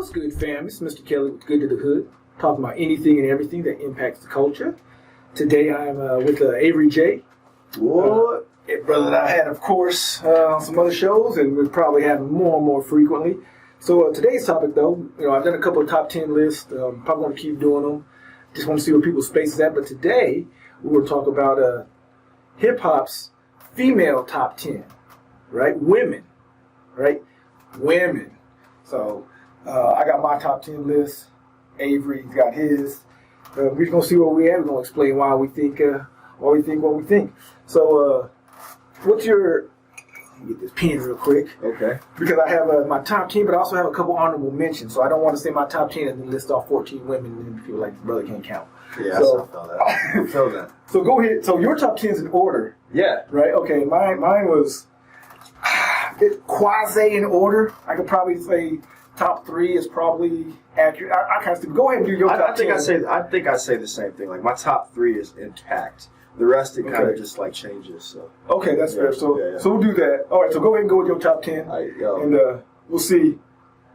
What's good, fam? It's Mr. Kelly with Good to the Hood, talking about anything and everything that impacts the culture. Today I'm with Avery J. What? A brother that I had, of course, on some other shows, and we'll probably have more and more frequently. So today's topic, though, I've done a couple of top 10 lists. Probably going to keep doing them. Just want to see where people's space is at. But today, we're going to talk about hip-hop's female top 10, right? Women, right? Women. So I got my top 10 list. Avery's got his. We're just going to see where we're at. We're going to explain why we think what we think. So what's your... Let me get this pen real quick. Okay. Because I have my top 10, but I also have a couple honorable mentions. So I don't want to say my top 10 and then list off 14 women and then feel like the brother can't count. Yeah, so, I feel that. So go ahead. So your top 10's in order. Yeah. Right? Okay, mine was quasi in order. I could probably say top 3 is probably accurate. I kind of go ahead and do your top 10. I think I say the same thing. Like my top 3 is intact. The rest it kind of just like changes. So okay, that's fair. So so we'll do that. All right. So go ahead and go with your top 10, and we'll see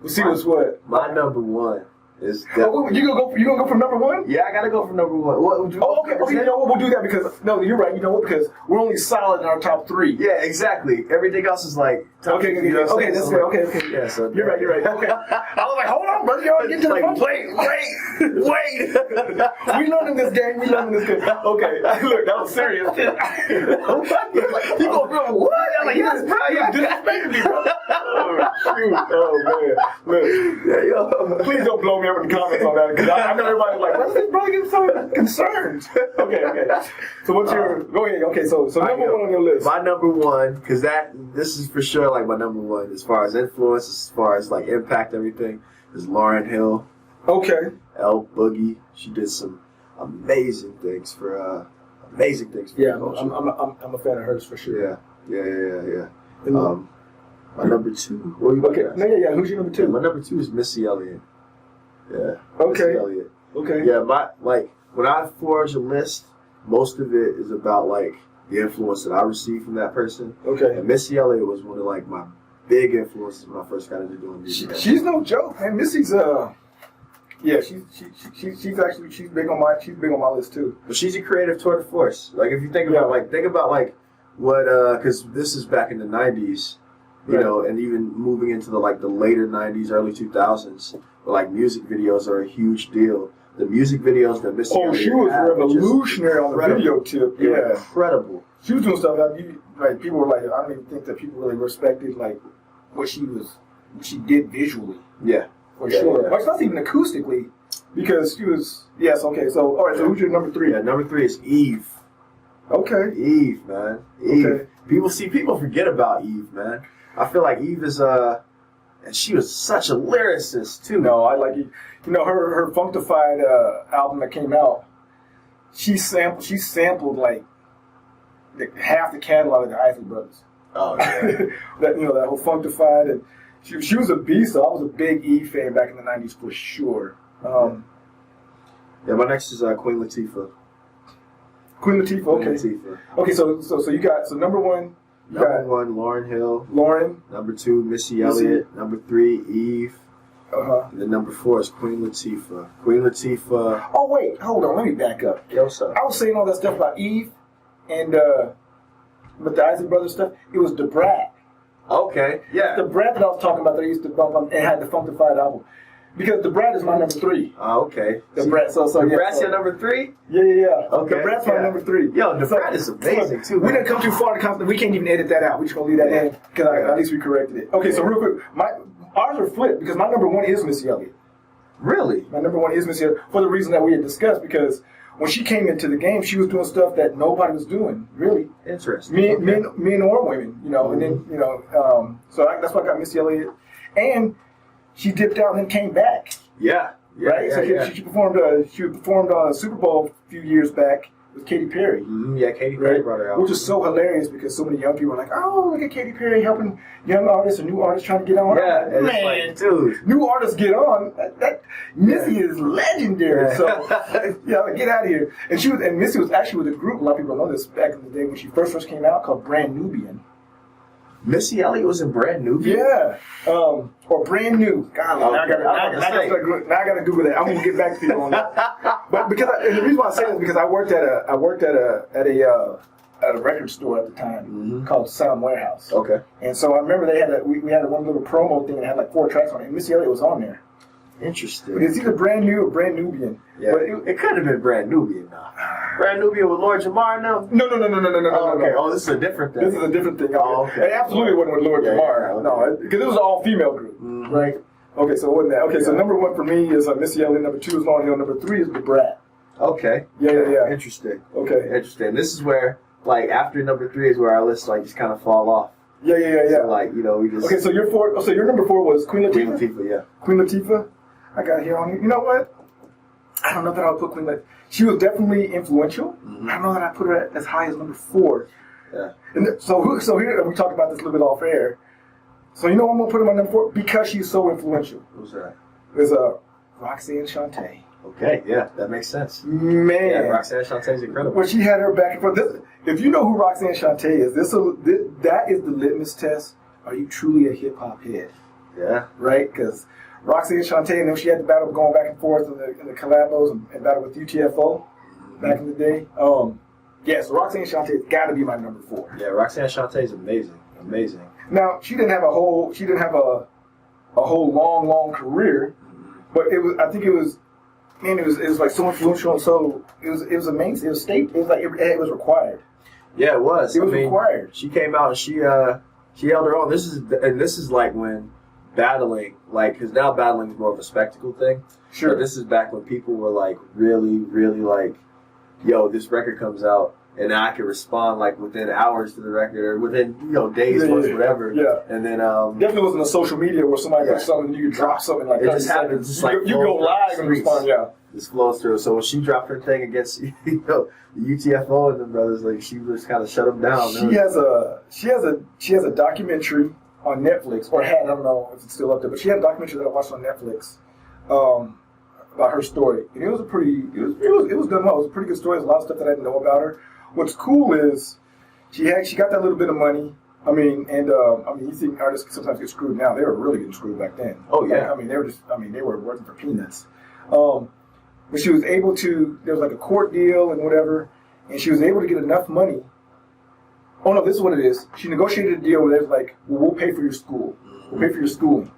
what's what. My number 1 is. You gonna go for number 1? Yeah, I gotta go for number 1. What would you? Okay. You know what? We'll do that because you're right. You know what? Because we're only solid in our top 3. Yeah, exactly. Everything else is like. Okay, that's fair. Okay. Yeah, so you're right. Okay. I was like, hold on, brother. You already get to the point. Wait. We learning this game. Okay. Look, that was serious. You gonna feel what? I'm like, yes, bro. You disrespected me, bro. Oh, shoot. Oh, man. Look. Please don't blow me up in the comments on that because I know everybody's like, what's this brother getting so concerned? Okay. So what's your? Go ahead. Okay. So number 1 on your list. My number 1, because this is for sure like my number 1 as far as influence, as far as like impact, everything is Lauryn Hill. Okay. L Boogie. She did some amazing things for yeah, culture. I'm a fan of hers for sure. Yeah. My number 2. What you okay. Yeah. Who's your number 2? Yeah, my number 2 is Missy Elliott. Yeah. Okay. Missy Elliott. Okay. Yeah. When I forge a list, most of it is about like the influence that I received from that person. Okay. And Missy Elliott was one of like my big influences when I first got into doing music. She's no joke, man. Missy's she's big on my list too. But she's a creative tour de force. Like if you think about what because this is back in the 90s, you know, and even moving into the later 90s, early 2000s, where like music videos are a huge deal. The music videos that Missy Elliott she was revolutionary on the video tip. Yeah, incredible. She was doing stuff that people were like, I don't even think that people really respected like what she did visually. Yeah, for sure. Yeah. Well, it's not even acoustically because she was. Yes, okay. So all right. So who's your number 3? Yeah, number 3 is Eve. Okay. Eve, man. Eve. Okay. People forget about Eve, man. I feel like Eve is and she was such a lyricist too. No, I like it. You know, her Functified album that came out, she sampled like half the catalog of the Isley Brothers. Oh yeah. that whole Functified, and she was a beast. So I was a big Eve fan back in the 90s for sure. Yeah, my next is Queen Latifah. Queen Latifah, okay. Queen Latifah. Okay, so you got number 1. Number 1, Lauryn Hill. Lauren. Number 2, Missy Elliott. Number 3, Eve. And then number 4 is Queen Latifah. Queen Latifah. Oh wait, hold on. Let me back up. Yo, what's up? I was saying all that stuff about Eve, and with the Isley Brothers stuff. It was the Brat. Okay. Yeah. The Brat that I was talking about that I used to bump on and had the Functified album. Because the Brat is my number 3. Oh, okay. The Brat. So the Brat's your number 3? Yeah. Okay. The Brat's my number 3. Yo, the Brat is amazing too. We didn't come too far to conflict. We can't even edit that out. We're just gonna leave that in because at least we corrected it. Okay, so real quick, ours are flipped because my number 1 is Missy Elliott. Really? My number 1 is Missy Elliott for the reason that we had discussed because when she came into the game, she was doing stuff that nobody was doing. Really. Interesting. Men or women, and then so that's why I got Missy Elliott, and she dipped out and then came back. Yeah. Right. So she performed. She performed on Super Bowl a few years back with Katy Perry. Mm-hmm. Yeah, Katy Perry brought her out, which is so hilarious because so many young people are like, "Oh, look at Katy Perry helping young artists or new artists trying to get on." Yeah, man, like, dude, new artists get on. That Missy is legendary. So get out of here. And Missy was actually with a group. A lot of people don't know this back in the day when she first came out called Brand Nubian. Missy Elliott was in Brand New. Yeah, or Brand New. God, now I gotta Google that. I'm gonna get back to you on that. But and the reason why I say this is because I worked at a record store at the time called Sound Warehouse. Okay. And so I remember we had one little promo thing that had like 4 tracks on it. And Missy Elliott was on there. Interesting. But it's either Brand New or Brand Nubian. Yeah. But it could have been Brand Nubian now. Brand Nubian with Lord Jamar now? No. Okay. Oh, this is a different thing. This is a different thing. Oh, okay. It absolutely wasn't with Lord Jamar. Yeah, okay. No, because it was an all-female group, right? Okay, so it wasn't that. Okay, so number 1 for me is Missy Elliott. Number 2 is Lauryn Hill. Number 3 is The Brat. Okay. Yeah. Interesting. Okay. Interesting. This is where, like, after number 3 is where our list, like, just kind of fall off. Yeah. So, like, you know, we just... Okay, so your number 4 was Queen Latifah? Queen Latifah, yeah. Queen Latifah? I got here on here. You know what? I don't know that I would put Queen Latifah. She was definitely influential. I don't know that I put her as high as number 4. Yeah. And so here, we talked about this a little bit off air. So you know what I'm going to put her in my number 4? Because she's so influential. Who's that? There's Roxanne Shante. Okay, yeah, that makes sense. Man. Yeah, Roxanne Shantae's incredible. When she had her back and forth. If you know who Roxanne Shante is, that is the litmus test. Are you truly a hip-hop head? Yeah. Right? Because Roxanne Shante, and then she had the battle going back and forth in the collabos and battle with UTFO back in the day. So Roxanne Shante's got to be my number 4. Yeah, Roxanne Shantae's amazing. Amazing. Now, she didn't have a whole long career, but it was like so influential, and so it was amazing. It was it was required. Yeah, it was. It was required. She came out and she held her own. This is like when battling, like, because now battling is more of a spectacle thing. Sure. But this is back when people were like really, really like, yo, this record comes out, and I can respond like within hours to the record, or within days, months, whatever. Yeah. And then definitely wasn't a social media where somebody does something, you could drop something like it that. just happens. Just like you go live and respond. Yeah. This flows through. So when she dropped her thing against the UTFO and the brothers, like, she just kind of shut them down. She has a documentary on Netflix, or had, I don't know if it's still up there, but she had a documentary that I watched on Netflix about her story, and it was done well. It was a pretty good story. There's a lot of stuff that I didn't know about her. What's cool is she got that little bit of money. You think artists sometimes get screwed now. They were really getting screwed back then. Oh yeah. They were working for peanuts. But she was able to. There was like a court deal and whatever, and she was able to get enough money. Oh no, this is what it is. She negotiated a deal where they're like, well, we'll pay for your school. We'll pay for your schooling.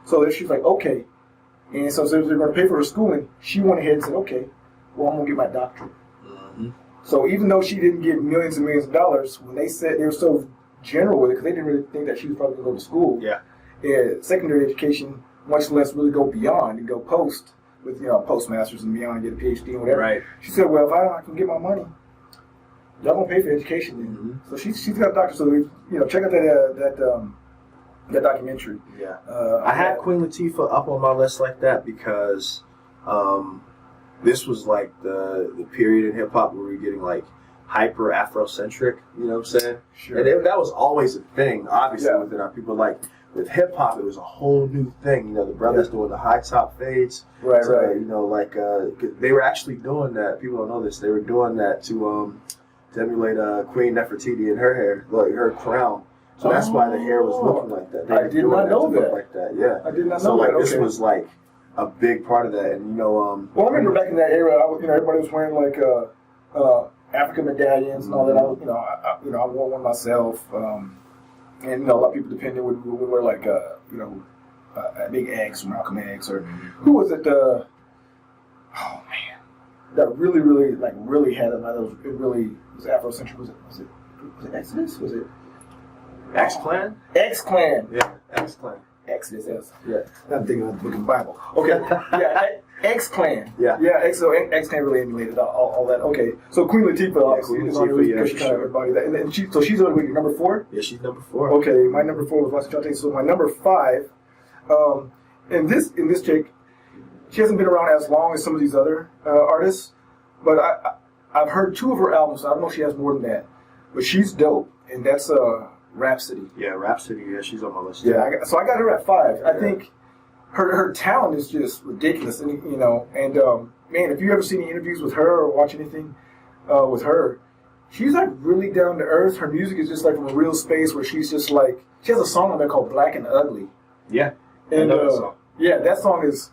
So then she's like, okay. And so they're going to pay for her schooling. She went ahead and said, okay, well, I'm going to get my doctorate. So even though she didn't get millions and millions of dollars, when they said they were so general with it, because they didn't really think that she was probably going to go to school. Yeah. Secondary education, much less really go beyond and go post with postmasters and beyond and get a PhD and whatever. Right. She said, well, if I can get my money, y'all gonna pay for education then. So she's got a doctor. So check out that documentary. Yeah. I had Queen Latifah up on my list like that because this was like the period in hip hop where we were getting like hyper Afrocentric. You know what I'm saying? Sure. And that was always a thing, obviously, within our people. Like with hip hop, it was a whol new thing. The brothers doing the high top fades. Right. They were actually doing that. People don't know this. They were doing that to emulate Queen Nefertiti and her hair, like her crown. So that's why the hair was looking like that. I did not know that. Like that. Yeah. I did not know that. So like okay. this was like a big part of that, and Well, I remember back in that era, everybody was wearing like African medallions and all that. I wore one myself, and a lot of people depending would wear like big X, Malcolm X, or who was it? Oh man, that really had it. It really was Afrocentric. Was it Exodus? Was it X Clan? X Clan. Yeah, X Clan. Exodus, yes. Yeah. I'm thinking of the book of the Bible. Okay. Yeah, X Clan. Yeah. Yeah, X Clan really emulated all that. Okay. So Queen Latifah, obviously, is on the list because she kind of everybody that. And she's on your number 4? Yeah, she's number 4. Okay, my number 4 was Roxanne Shante. So my number 5, in this chick, she hasn't been around as long as some of these other artists, but I've heard 2 of her albums, so I don't know if she has more than that. But she's dope, and that's Rhapsody. Yeah, Rhapsody. Yeah, she's on my list. Yeah, so I got her at 5. Yeah. I think her talent is just ridiculous, and man, if you ever see any interviews with her or watch anything with her, she's like really down to earth. Her music is just like from a real space where she's just like, she has a song on there called Black and Ugly. Yeah. And yeah, that song is,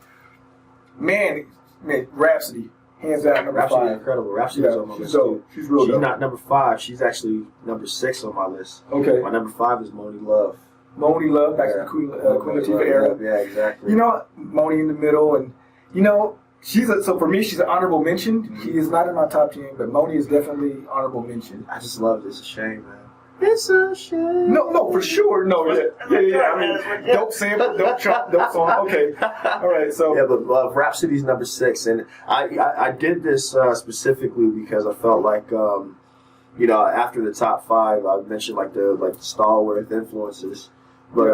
man, Rhapsody, hands down number Rhapsody 5. incredible. Rhapsody's on my list dope. too. She's real She's dope. not number 5. She's actually number 6 on my list. Okay. My number 5 is Moni Love. Moni Love, back to the Queen Latifah era. Yeah, exactly. You know, Moni in the middle, and you know, so for me, she's an honorable mention. Mm-hmm. She is not in my top 10, but Moni is definitely honorable mention. I just love It's a Shame, man. It's a shame. No, for sure. No, yeah. I mean, dope sample, dope chop, dope song. Okay, all right. So yeah, but Rhapsody's number 6, and I did this specifically because I felt like you know, after the top 5, I mentioned like the stalwart influences, but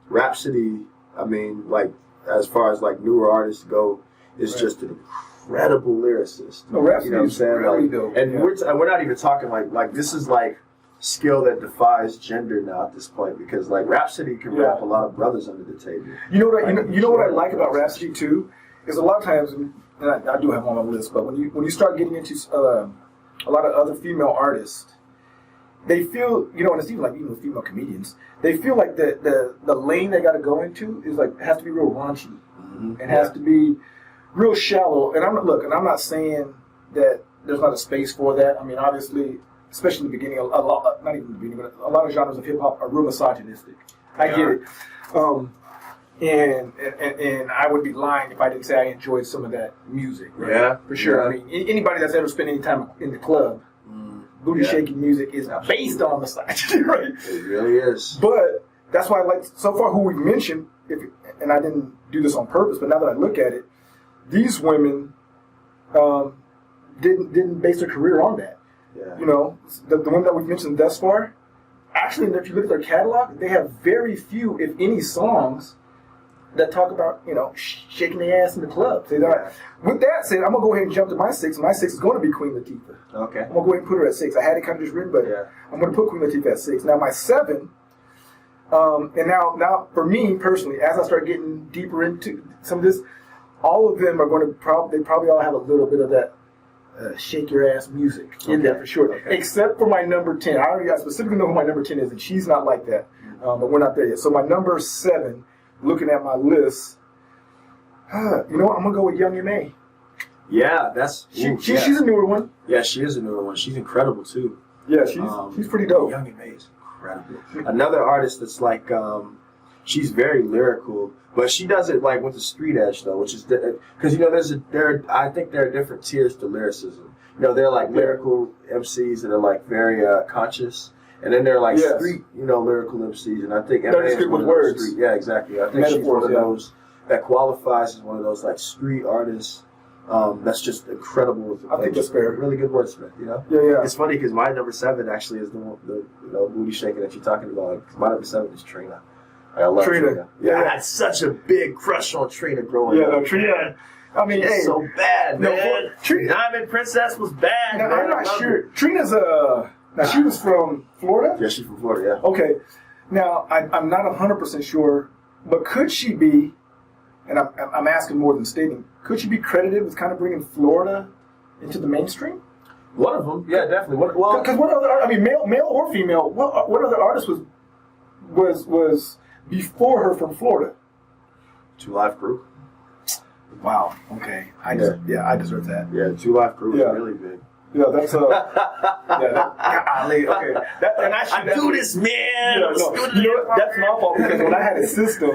Rhapsody, I mean, like as far as like newer artists go, is just an incredible lyricist. No, Rhapsody, you know what I'm saying? really Like, dope. and Yeah. we're not even talking like this is like skill that defies gender now at this point, because like Rhapsody can rap a lot of brothers under the table. You know what? You know what I like about Rhapsody too is a lot of times, and I do have one on my list, but when you start getting into a lot of other female artists, they feel, you know, and it's even with female comedians, they feel like the lane they got to go into is like has to be real raunchy, and has to be real shallow. And I'm not saying that there's not a space for that. I mean, obviously, especially in the beginning, not even the beginning, but a lot of genres of hip hop are real misogynistic. I get it. And I would be lying if I didn't say I enjoyed some of that music. Right? Yeah, for sure. Yeah. I mean, anybody that's ever spent any time in the club, booty shaking music is based on misogyny, right? It really is. But that's why I like so far who we mentioned. And I didn't do this on purpose, but now that I look at it, these women didn't base their career on that. Yeah. You know, the one that we've mentioned thus far. Actually, if you look at their catalog, they have very few, if any, songs that talk about, you know, shaking their ass in the club. With that said, I'm going to go ahead and jump to my 6. My 6 is going to be Queen Latifah. Okay. I'm going to go ahead and put her at 6. I had it kind of just written, but I'm going to put Queen Latifah at 6. Now, my 7, and now for me personally, as I start getting deeper into some of this, all of them are going to probably all have a little bit of that shake your ass music in there for sure. Okay. Except for my number 10. I specifically know who my number 10 is, and she's not like that. But we're not there yet. So my number 7, looking at my list, you know what? I'm gonna go with Young M.A. Yeah, she's a newer one. Yeah, she is a newer one. She's incredible too. Yeah, she's pretty dope. Young M.A. is incredible. Another artist that's like, she's very lyrical, but she does it like with the street edge though, which is because you know I think there are different tiers to lyricism. You know, they're like lyrical MCs that are like very conscious, and then they're like street, you know, lyrical MCs. And I think M.A. is one of those street. Yeah, exactly. I think she's one of those that qualifies as one of those like street artists. That's just incredible. With I think that's fair. Really good wordsmith, you know. Yeah. It's funny because my number 7 actually is the you know, booty shaking that you're talking about. My number 7 is Trina. I love Trina. Yeah, I had such a big crush on Trina growing up. Yeah, no, Trina. I mean, she's so bad, man. Trina, Diamond Princess was bad. Now, man. I'm not sure. Trina's now she was from Florida. Yeah, she's from Florida. Yeah. Okay. Now I'm not 100% sure, but could she be? And I'm asking more than stating. Could she be credited with kind of bringing Florida into the mainstream? One of them, yeah, definitely. Because what other? I mean, male or female? What other artist was before her from Florida? 2 Live Crew. Wow. Okay. I deserve that. Yeah, 2 Live Crew was really big. Yeah, that's okay. I do this, man. Yeah, that's my fault because when I had a system,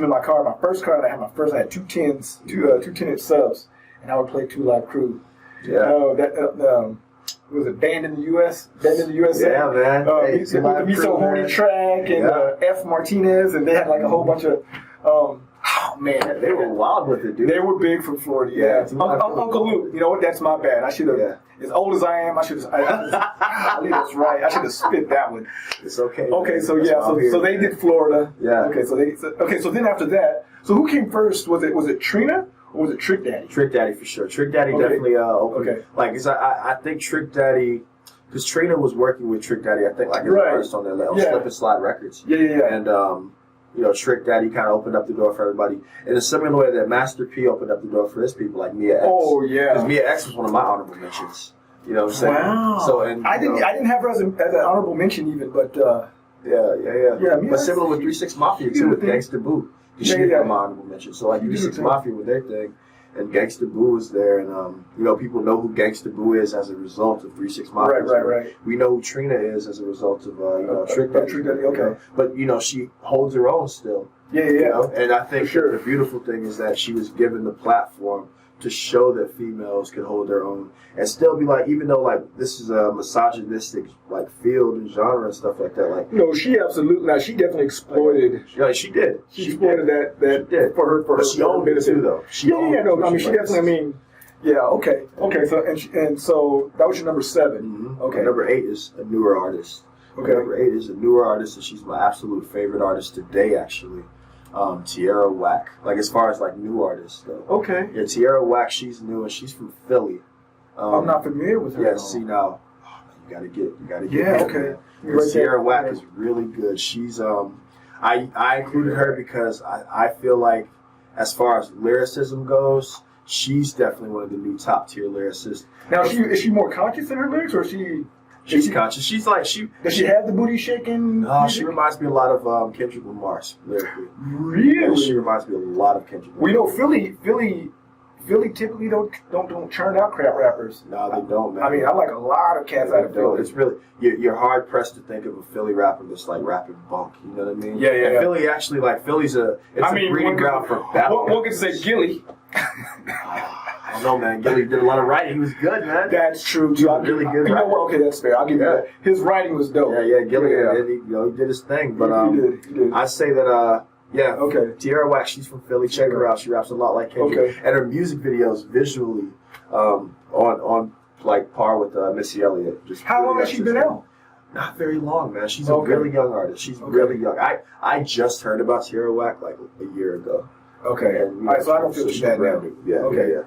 in my car, my first car that I had two 10-inch subs, and I would play 2 Live Crew. Yeah. Was it Band in the U.S.? Band in the USA? Yeah, man. Me So Horny Track and F. Martinez, and they had like a whole bunch of. Man, they were wild with it, dude. They were big from Florida. Yeah. Uncle Luke, you know what? That's my bad. I should have. As old as I am, I should have. That's right. I should have spit that one. It's okay. Okay, so so they did Florida. Yeah. Okay, so then after that, so who came first? Was it Trina or was it Trick Daddy? Trick Daddy for sure. Trick Daddy definitely opened. Okay. Like, I think Trick Daddy, because Trina was working with Trick Daddy. I think like as an artist on their Slip and Slide Records. Yeah. And you know, Trick Daddy kind of opened up the door for everybody in a similar way that Master P opened up the door for his people, like Mia X. Oh, yeah. Because Mia X was one of my honorable mentions. You know what I'm saying? Wow. So and I didn't have her as an honorable mention even, but yeah. But similar with 3 6 Mafia too, with Gangsta Boo. She didn't have my honorable mention. So like 3 6 Mafia with their thing, and Gangsta Boo was there, and people know who Gangsta Boo is as a result of 3 6 Mafia. Right. We know who Trina is as a result of Trick Daddy. Okay. But she holds her own still. Yeah. You know? And I think the beautiful thing is that she was given the platform to show that females can hold their own and still be like, even though like this is a misogynistic like field and genre and stuff like that. Like, no, she absolutely not. She definitely exploited. Yeah, she did. She exploited that for her. But she owned it too, though. She definitely. I mean, yeah. Okay. So so that was your number 7. Mm-hmm. Okay. Number 8 is a newer artist. Okay. Number 8 is a newer artist, and she's my absolute favorite artist today, actually. Tierra Whack. Like as far as like new artists though. Okay. Yeah, Tierra Whack, she's new and she's from Philly. I'm not familiar with her. Yeah, see now, you gotta get. Yeah, okay. Tierra Whack is really good. She's I included her because I feel like as far as lyricism goes, she's definitely one of the new top tier lyricists. Now, is she more conscious in her lyrics, or is she? She's conscious. She's like Does she have the booty shaking? No, she reminds me a lot of Kendrick Lamar's lyrically. Really? Yeah, she reminds me a lot of Kendrick Lamar. We know Philly typically don't churn out crap rappers. No, they don't, man. I mean, I like a lot of cats out of Philly. It's really you're hard pressed to think of a Philly rapper that's like rapping bunk. You know what I mean? Yeah. And Philly actually Philly's a breeding ground for battle. One could say Gilly. I don't know, man. Gilly did a lot of writing. He was good, man. That's true too. Really good. You know what? Okay, that's fair. I'll give you that. His writing was dope. Yeah. Gilly, he did his thing. But he did. I say that. Yeah. Okay. Tierra Whack, she's from Philly. Check her out. She raps a lot like Kendrick. Okay. And her music videos visually, on like par with Missy Elliott. How long has she been out? Not very long, man. She's a really young artist. She's really young. I just heard about Tierra Whack like a year ago. Okay. All right, so I don't feel too bad now. Yeah. Okay. Yeah.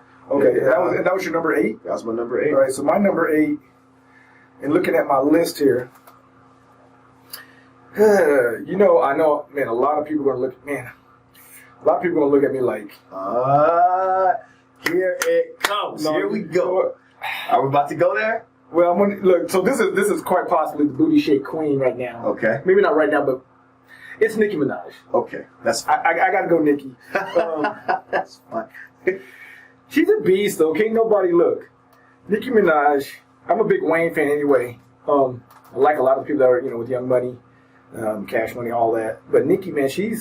That was your number 8? That was my number 8. All right, so my number 8, and looking at my list here, I know, man, a lot of people are going to look at me like, here it comes. Here we go. Are we about to go there? Well, look, so this is quite possibly the booty shake queen right now. Okay. Maybe not right now, but it's Nicki Minaj. Okay, that's fine. I got to go Nicki. That's fine. She's a beast, though. Can't nobody look. Nicki Minaj. I'm a big Wayne fan anyway. I like a lot of people that are with Young Money, Cash Money, all that. But Nicki, man, she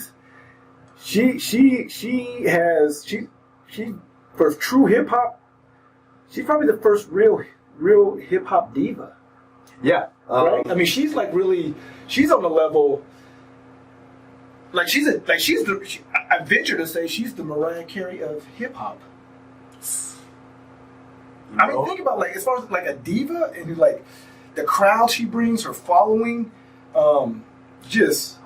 for true hip hop. She's probably the first real hip hop diva. Yeah. Right. I mean, she's like really. She's on the level. I venture to say she's the Mariah Carey of hip hop. I mean, think about as far as a diva and the crowd she brings, her following. I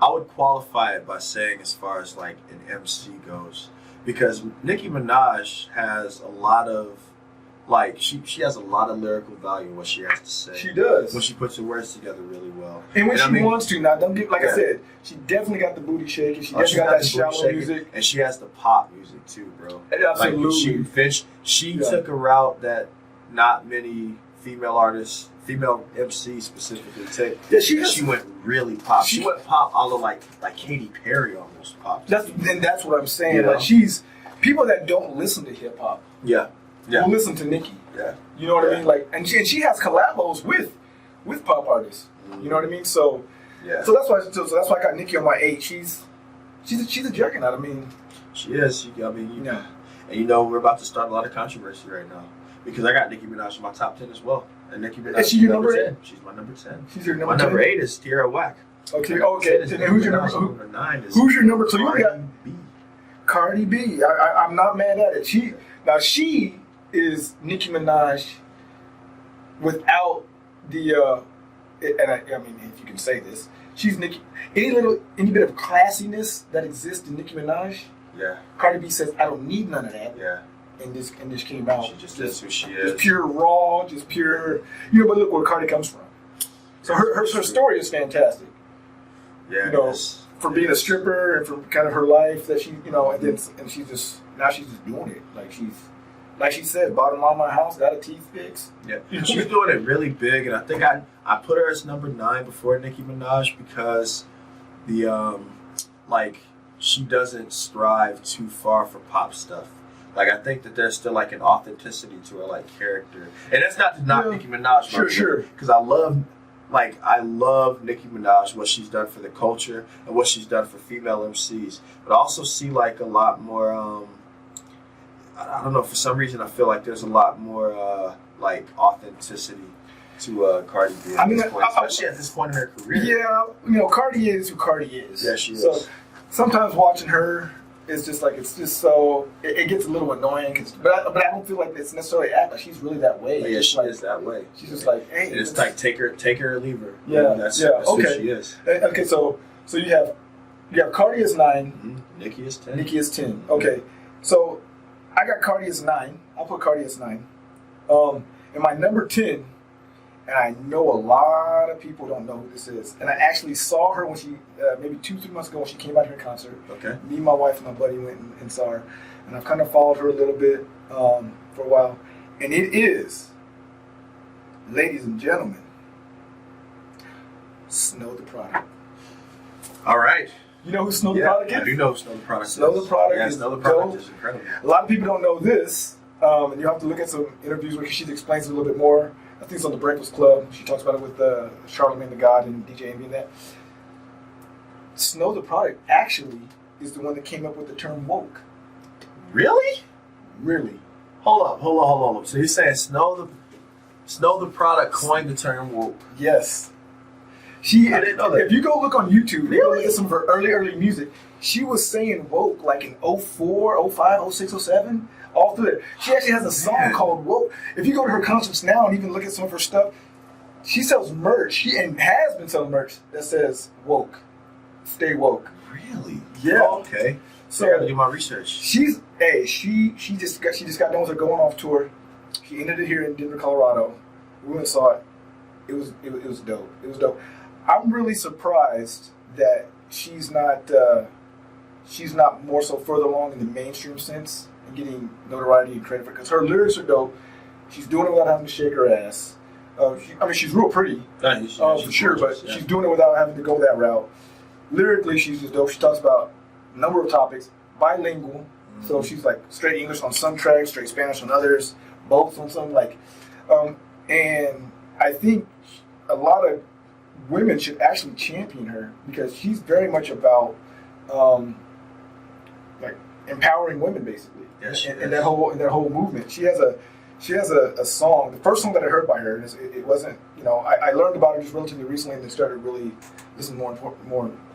would qualify it by saying as far as an MC goes, because Nicki Minaj has a lot of she has a lot of lyrical value in what she has to say. She does. When she puts her words together really well. And when she wants to. Now, don't get I said, she definitely got the booty shake, and she definitely got that shallow music. And she has the pop music too, bro. Absolutely. She took a route that not many female artists, female MCs specifically take. Yeah, she went really pop. She went pop all of like Katy Perry almost pop. That's what I'm saying. She's people that don't listen to hip hop. Yeah. Will listen to Nicki. Yeah. You know what I mean? And she has collabos with pop artists. You know what I mean? So So that's why I got Nicki on my 8. She's a juggernaut. I mean, she is. And we're about to start a lot of controversy right now because I got Nicki Minaj in my top 10 as well. And Nicki Minaj is she your number 10? She's my number 10. She's your number 10. My number 8 is Tierra Whack. Okay. And who's your number 9? Who's your number 2? You got Cardi B. Cardi B. I'm not mad at it. She is Nicki Minaj without the I mean, if you can say this, she's Nicki. Any bit of classiness that exists in Nicki Minaj. Yeah. Cardi B says, I don't need none of that. Yeah. And this came out. She just is who she is. Just pure raw, just pure. But look where Cardi comes from. So her story is fantastic. Yeah. For being a stripper and from kind of her life that she, and she's just doing it. like she said, bottom line of my house, got a teeth fix. Yeah, she's doing it really big, and I think I put her as number 9 before Nicki Minaj because the like she doesn't strive too far for pop stuff. Like I think that there's still like an authenticity to her like character, and that's not to knock Nicki Minaj, sure, because I love Nicki Minaj, what she's done for the culture and what she's done for female MCs, but I also see like a lot more. I don't know. For some reason, I feel like there's a lot more like authenticity to Cardi B at this point, especially at this point in her career. Yeah, Cardi is who Cardi is. Yeah, she is. So sometimes watching her is just like it's just so it gets a little annoying. But I don't feel like it's necessarily act like she's really that way. Yeah, she is that way. She's just like, hey, it's like take her or leave her. Yeah, that's okay. who she is. Okay, so you have Cardi is 9. Mm-hmm. Nicki is 10. Nicki is 10. Okay, so I got Cardi as 9. I'll put Cardi as 9. And my number 10, and I know a lot of people don't know who this is. And I actually saw her when she, maybe 2-3 months ago when she came out to her concert. Okay. Me, my wife, and my buddy went and saw her. And I've kind of followed her a little bit for a while. And it is, ladies and gentlemen, Snow the Product. All right. You know who Snow the Product is? I do know who Snow the Product is. Snow the Product is Snow the Product dope. is incredible. A lot of people don't know this, and you have to look at some interviews where she explains it a little bit more. I think it's on the Breakfast Club. She talks about it with Charlamagne the God and DJ Envy and that. Snow the Product actually is the one that came up with the term woke. Really? Really. Hold up. So you're saying Snow the Product coined the term woke? Yes. I didn't know that. If you go look on YouTube, Really? you go look at some of her early music, she was saying woke like in 04, 05, 06, 07, all through it. She actually has a song called Woke. If you go to her concerts now and even look at some of her stuff, she sells merch. And has been selling merch that says woke. Stay woke. Really? Yeah. Oh, okay. So I gotta do my research. She just got done with her going off tour. She ended it here in Denver, Colorado. We went and saw it. It was dope. It was dope. I'm really surprised that she's not more so further along in the mainstream sense and getting notoriety and credit for it, because her lyrics are dope. She's doing it without having to shake her ass. She's real pretty, for sure, but she's doing it without having to go that route. Lyrically, she's just dope. She talks about a number of topics, bilingual, so she's like straight English on some tracks, straight Spanish on others, both on some and I think a lot of women should actually champion her because she's very much about like empowering women, basically. Yes, in that whole movement. She has a song. The first song that I heard by her, it wasn't, I learned about her just relatively recently and then started really listening more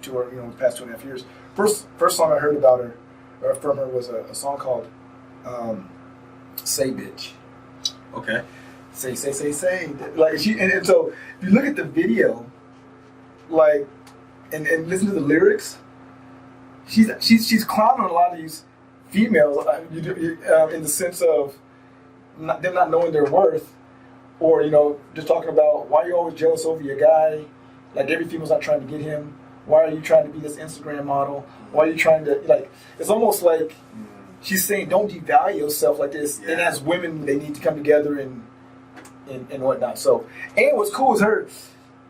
to her, the past 2.5 years. First song I heard about her from her was a song called "Say Bitch." Okay. Say. Like and so if you look at the video, like, and listen to the lyrics, she's clowning on a lot of these females in the sense of them not knowing their worth, or just talking about why you're always jealous over your guy, like every female's not trying to get him. Why are you trying to be this Instagram model? Why are you trying to It's almost like she's saying don't devalue yourself like this. Yeah. And as women, they need to come together and whatnot. So, and what's cool is her.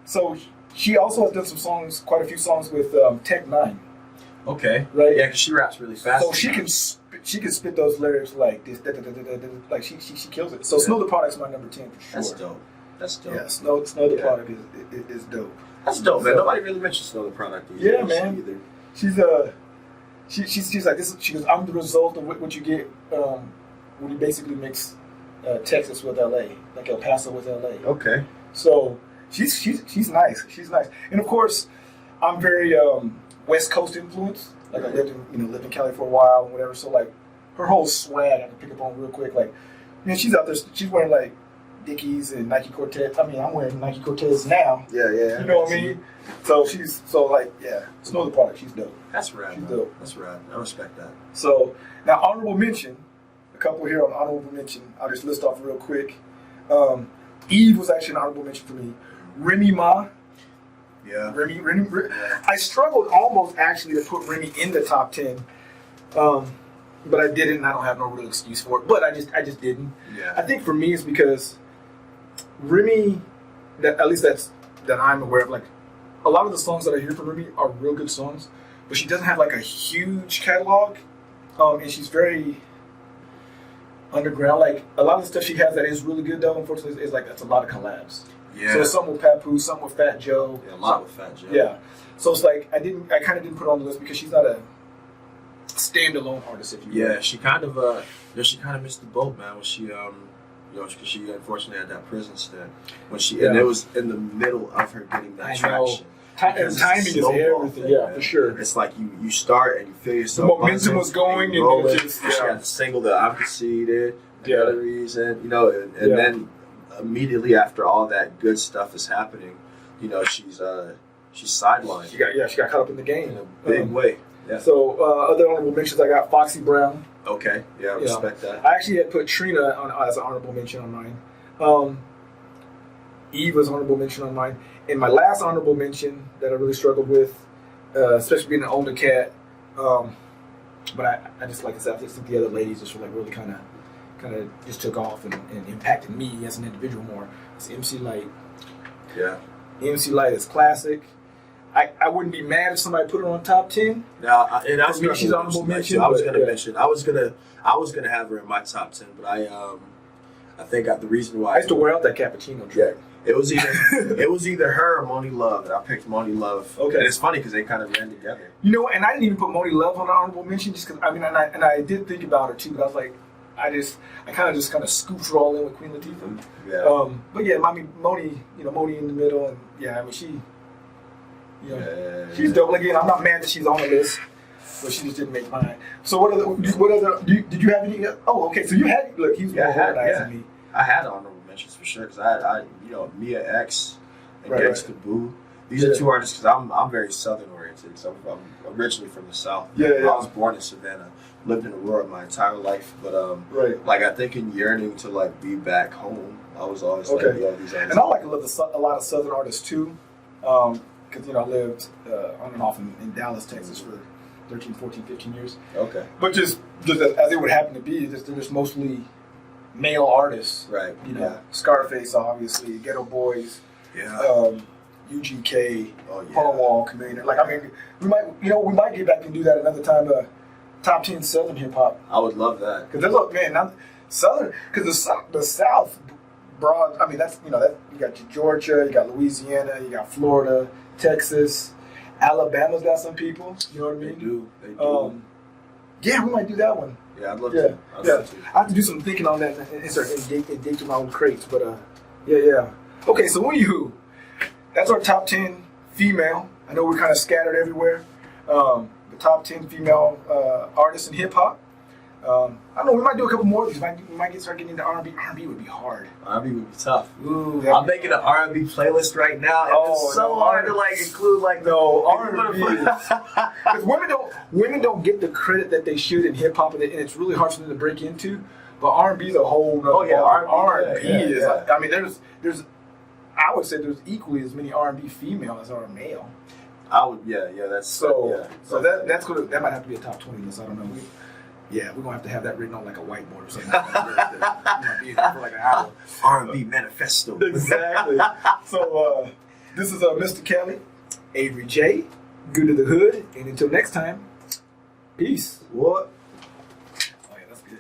So she also has done some songs, quite a few songs with Tech Nine. Okay. Right. Yeah, because she raps really fast. So she can spit those lyrics like this, like she kills it. So Snow the Product's my number 10 for sure. That's dope. Yeah, Snow the Product is dope. That's dope, man. Nobody really mentions Snow the Product either. Yeah, man. Either. She's like this. She goes, I'm the result of what you get when you basically mix Texas with LA, like El Paso with LA. Okay. So she's nice. She's nice, and of course, I'm very West Coast influenced. Like I lived in Cali for a while and whatever. So like her whole swag I can pick up on real quick. Like she's out there. She's wearing like Dickies and Nike Cortez. I mean, I'm wearing Nike Cortez now. Yeah. You know what I mean? So Snow the Product. She's dope. That's rad. She's dope. That's rad. I respect that. So now honorable mention. A couple here on honorable mention. I'll just list off real quick. Eve was actually an honorable mention for me. Remy Ma. Yeah. Remy. I struggled almost actually to put Remy in the top 10. but I didn't. And I don't have no real excuse for it. But I just didn't. Yeah. I think for me, it's because Remy, that at least that I'm aware of. Like a lot of the songs that I hear from Remy are real good songs, but she doesn't have like a huge catalog, and she's very underground. Like a lot of the stuff she has that is really good, though. Unfortunately, is like it's a lot of collabs. Yeah. So some with Papoose, some with Fat Joe. Yeah, a lot with Fat Joe. Yeah. So it's like I kind of didn't put her on the list because she's not a standalone artist, if you will. Yeah, she kind of missed the boat, man. When she because she unfortunately had that prison stint and it was in the middle of her getting that traction. Timing is everything. Yeah, for sure. It's like you start and you feel yourself. The momentum was going, and rolling. it just She had the single that I'm conceited, the other reason, and then immediately after all that good stuff is happening, she's sidelined. She got caught up in the game in a big way. Yeah. So other honorable mentions, I got Foxy Brown. Okay. Yeah, I respect that. I actually had put Trina as an honorable mention on mine. Eve was honorable mention on mine. And my last honorable mention that I really struggled with, especially being an older cat, but I just like I said, I just think the other ladies just were like really kind of just took off and impacted me as an individual more. It's MC Light. Yeah. MC Light is classic. I wouldn't be mad if somebody put her on top 10. Now, and I For me, she's honorable mention. I was gonna have her in my top 10, but I think the reason why I used to wear out that cappuccino track. It was either her or Moni Love, and I picked Moni Love. Okay. And it's funny because they kind of ran together. And I didn't even put Moni Love on the honorable mention just because and I did think about her too, but I was like, I kind of scooped her all in with Queen Latifah. Yeah. But yeah, Moni, Moni in the middle, and she. She's dope. Again, I'm not mad that she's on the list, but she just didn't make mine. So what other? Did you have any? Oh, okay. So you had he's more organized than me. I had honorable mentions for sure because I Mia X and Gangsta Boo. These are two artists because I'm very Southern oriented. So I'm originally from the South. Yeah. I was born in Savannah, lived in Aurora my entire life, but like I think in yearning to be back home, I was always like, these artists. And I like a lot of Southern artists too. Because I lived on and off in Dallas, Texas for 13, 14, 15 years. Okay. But just as it would happen to be, they're just mostly male artists. Right. Scarface, obviously, Ghetto Boys. Yeah. UGK. Wall, Chameleon. We might get back and do that another time. Top 10 Southern hip hop. I would love that. Because Southern, because the South. Broad. That's you got Georgia, you got Louisiana, you got Florida, Texas, Alabama's got some people. You know what I mean? They do. Yeah, we might do that one. Yeah, I'd love to. I have to do some thinking on that and start dig through my own crates. But yeah. Okay, so that's our top 10 female. I know we're kind of scattered everywhere. The top 10 female artists in hip hop. I don't know. We might do a couple more. We might start getting into R&B. R&B would be hard. R&B would be tough. Ooh, I'm making an R&B playlist right now. And it's so hard to include R&B. Because women don't get the credit that they should in hip hop, and it's really hard for them to break into. But R&B is a whole. R&B is. There's. I would say there's equally as many R&B female as are male. I would. That's that might have to be a top 20 list. I don't know. We're going to have to have that written on a whiteboard or something. Might be for an hour. R&B manifesto. Exactly. So this is Mr. Kelly, Avery J, Good to the Hood, and until next time, peace. What?